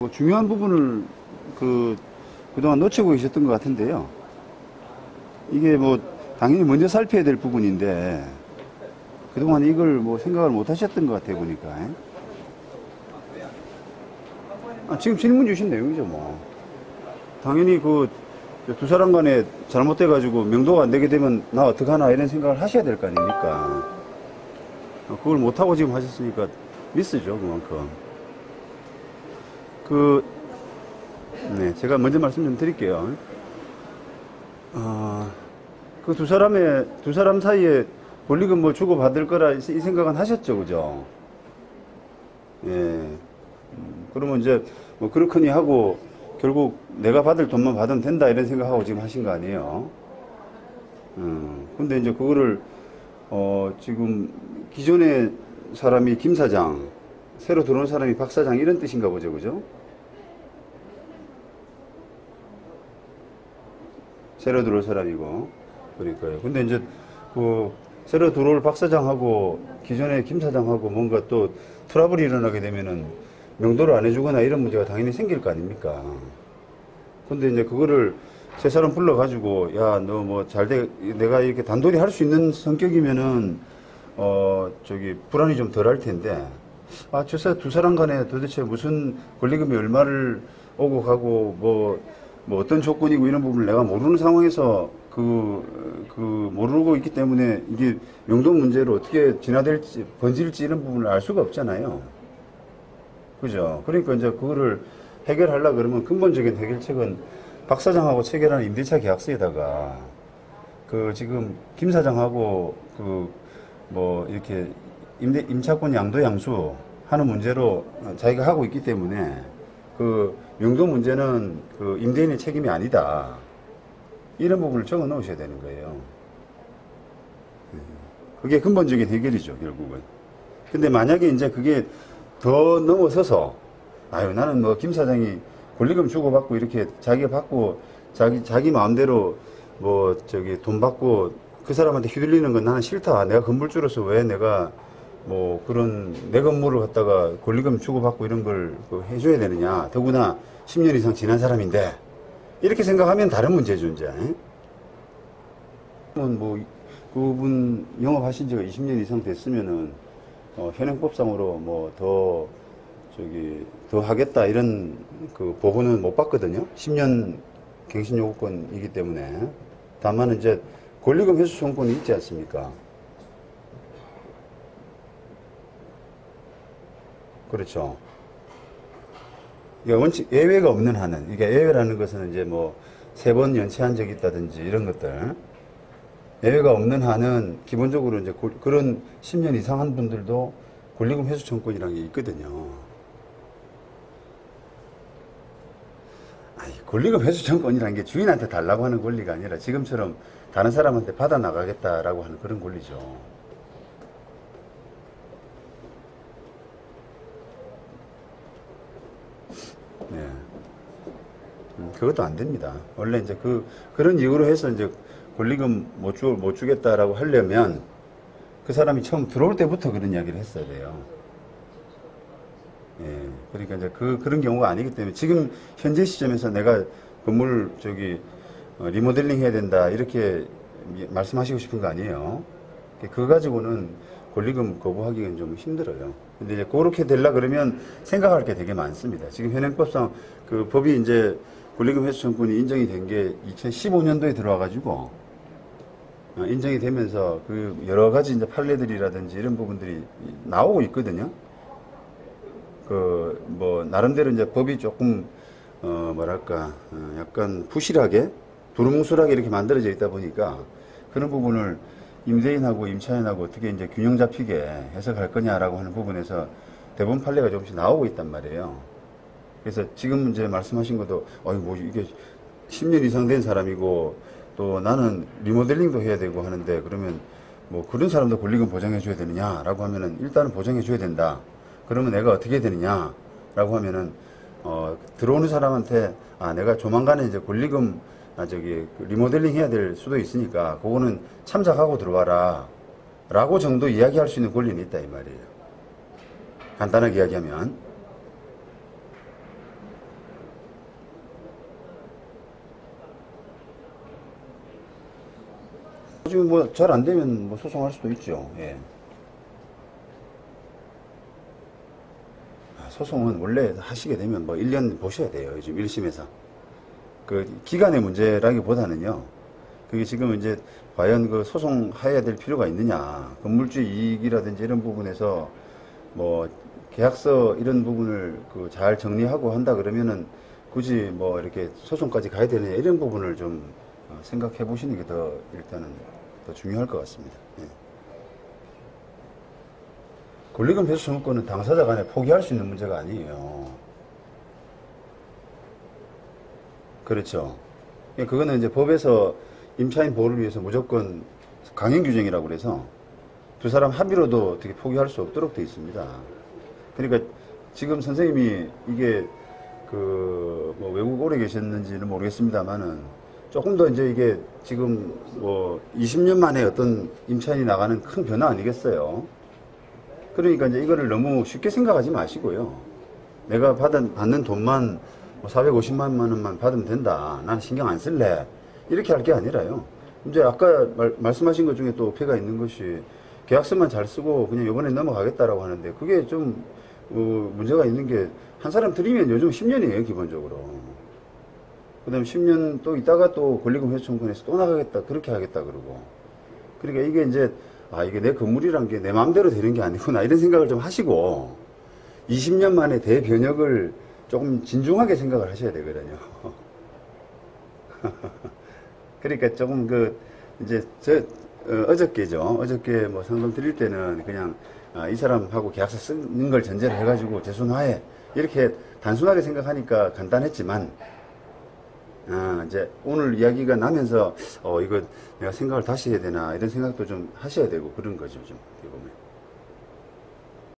뭐 중요한 부분을 그동안 놓치고 계셨던 것 같은데요. 이게 뭐 당연히 먼저 살펴야 될 부분인데 그동안 이걸 뭐 생각을 못 하셨던 것 같아요, 보니까. 지금 질문 주신 내용이죠, 뭐. 당연히 그 두 사람 간에 잘못돼가지고 명도가 안 되게 되면 나 어떡하나 이런 생각을 하셔야 될 거 아닙니까? 그걸 못하고 지금 하셨으니까 미스죠, 그만큼. 네, 제가 먼저 말씀 좀 드릴게요. 그 두 사람 사이에 권리금 뭐 주고받을 거라 이 생각은 하셨죠, 그죠? 예. 그러면 이제 뭐 그렇거니 하고 결국 내가 받을 돈만 받으면 된다 이런 생각하고 지금 하신 거 아니에요? 근데 이제 그거를 지금 기존의 사람이 김 사장, 새로 들어온 사람이 박 사장 이런 뜻인가 보죠, 그죠? 새로 들어올 사람이고 그러니까요. 근데 이제 그 새로 들어올 박 사장하고 기존의 김 사장하고 뭔가 또 트러블이 일어나게 되면은 명도를 안 해주거나 이런 문제가 당연히 생길 거 아닙니까? 근데 이제 그거를 세 사람 불러가지고, 야, 너 뭐 내가 이렇게 단돌이 할 수 있는 성격이면은, 불안이 좀 덜 할 텐데, 두 사람 간에 도대체 무슨 권리금이 얼마를 오고 가고, 뭐 어떤 조건이고 이런 부분을 내가 모르는 상황에서 모르고 있기 때문에 이게 명도 문제로 어떻게 진화될지, 번질지 이런 부분을 알 수가 없잖아요. 그죠? 그러니까 이제 그거를 해결하려고 그러면 근본적인 해결책은 박 사장하고 체결하는 임대차 계약서에다가 지금 김 사장하고 이렇게 임차권 양도 양수 하는 문제로 자기가 하고 있기 때문에 명도 문제는 임대인의 책임이 아니다. 이런 부분을 적어 놓으셔야 되는 거예요. 그게 근본적인 해결이죠, 결국은. 근데 만약에 이제 그게 더 넘어서서 나는 뭐 김 사장이 권리금 주고받고 이렇게 자기가 받고 자기 마음대로 돈 받고 그 사람한테 휘둘리는 건 나는 싫다. 내가 건물주로서 왜 내가 뭐 그런 내 건물을 갖다가 권리금 주고받고 이런 걸 해줘야 되느냐. 더구나 10년 이상 지난 사람인데 이렇게 생각하면 다른 문제죠, 이제. 뭐 그분 영업하신 지가 20년 이상 됐으면은 현행법상으로 뭐 더 하겠다 이런 보고는 못 받거든요. 10년 갱신 요구권이기 때문에. 다만 이제 권리금 회수 청구권이 있지 않습니까? 그렇죠. 이게 원칙 예외가 없는 한은, 이게 예외라는 것은 이제 뭐 3번 연체한 적이 있다든지 이런 것들. 예외가 없는 한은 기본적으로 이제 그런 10년 이상 한 분들도 권리금 회수 청구권이라는 게 있거든요. 권리금 회수 청구권이라는 게 주인한테 달라고 하는 권리가 아니라 지금처럼 다른 사람한테 받아 나가겠다라고 하는 그런 권리죠. 네. 그것도 안 됩니다. 원래 이제 그런 이유로 해서 이제 권리금 못 주겠다라고 하려면 그 사람이 처음 들어올 때부터 그런 이야기를 했어야 돼요. 예. 그러니까 이제 그런 경우가 아니기 때문에 지금 현재 시점에서 내가 건물 리모델링 해야 된다 이렇게 말씀하시고 싶은 거 아니에요. 그거 가지고는 권리금 거부하기는 좀 힘들어요. 근데 이제 그렇게 되려 그러면 생각할 게 되게 많습니다. 지금 현행법상 법이 이제 권리금 회수 청구권이 인정이 된 게 2015년도에 들어와가지고 인정이 되면서 여러 가지 이제 판례들이라든지 이런 부분들이 나오고 있거든요. 나름대로 이제 법이 조금, 약간 부실하게, 두루뭉술하게 이렇게 만들어져 있다 보니까 그런 부분을 임대인하고 임차인하고 어떻게 이제 균형 잡히게 해석할 거냐라고 하는 부분에서 대법원 판례가 조금씩 나오고 있단 말이에요. 그래서 지금 이제 말씀하신 것도, 이게 10년 이상 된 사람이고, 또 나는 리모델링도 해야 되고 하는데, 그러면 뭐 그런 사람도 권리금 보장해 줘야 되느냐라고 하면은 일단은 보장해 줘야 된다. 그러면 내가 어떻게 해야 되느냐라고 하면은, 들어오는 사람한테, 내가 조만간에 이제 권리금, 리모델링 해야 될 수도 있으니까, 그거는 참작하고 들어와라. 라고 정도 이야기할 수 있는 권리는 있다, 이 말이에요. 간단하게 이야기하면. 지금 뭐 잘 안 되면 뭐 소송할 수도 있죠. 예. 소송은 원래 하시게 되면 뭐 1년 보셔야 돼요. 요즘 1심에서. 그 기간의 문제라기보다는요. 그게 지금 이제 과연 그 소송해야 될 필요가 있느냐. 건물주의 이익이라든지 이런 부분에서 뭐 계약서 이런 부분을 그 잘 정리하고 한다 그러면은 굳이 뭐 이렇게 소송까지 가야 되느냐 이런 부분을 좀 생각해 보시는 게 더 일단은 더 중요할 것 같습니다. 예. 권리금 회수 청구권은 당사자 간에 포기할 수 있는 문제가 아니에요. 그렇죠. 예, 그거는 이제 법에서 임차인 보호를 위해서 무조건 강행 규정이라고 그래서 두 사람 합의로도 어떻게 포기할 수 없도록 되어 있습니다. 그러니까 지금 선생님이 이게 뭐 외국 오래 계셨는지는 모르겠습니다만은 조금 더 이제 이게 지금 뭐 20년 만에 어떤 임차인이 나가는 큰 변화 아니겠어요? 그러니까 이제 이거를 너무 쉽게 생각하지 마시고요. 내가 받는 돈만 450만 원만 받으면 된다. 난 신경 안 쓸래. 이렇게 할 게 아니라요. 이제 아까 말씀하신 것 중에 또 어폐가 있는 것이 계약서만 잘 쓰고 그냥 이번에 넘어가겠다라고 하는데 그게 좀 문제가 있는 게 한 사람 들이면 요즘 10년이에요 기본적으로. 그 다음에 10년 또 있다가 또 권리금 회수 청구권에서 또 나가겠다 그렇게 하겠다 그러고. 그러니까 이게 이제 이게 내 건물이란 게 내 마음대로 되는 게 아니구나 이런 생각을 좀 하시고 20년 만에 대변혁을 조금 진중하게 생각을 하셔야 되거든요. 그러니까 조금 이제 어저께죠. 어저께 뭐 상담 드릴 때는 그냥 이 사람하고 계약서 쓰는 걸 전제로 해가지고 재순화해 이렇게 단순하게 생각하니까 간단했지만 이제 오늘 이야기가 나면서 이거 내가 생각을 다시 해야 되나 이런 생각도 좀 하셔야 되고 그런 거죠. 좀 어떻게 보면.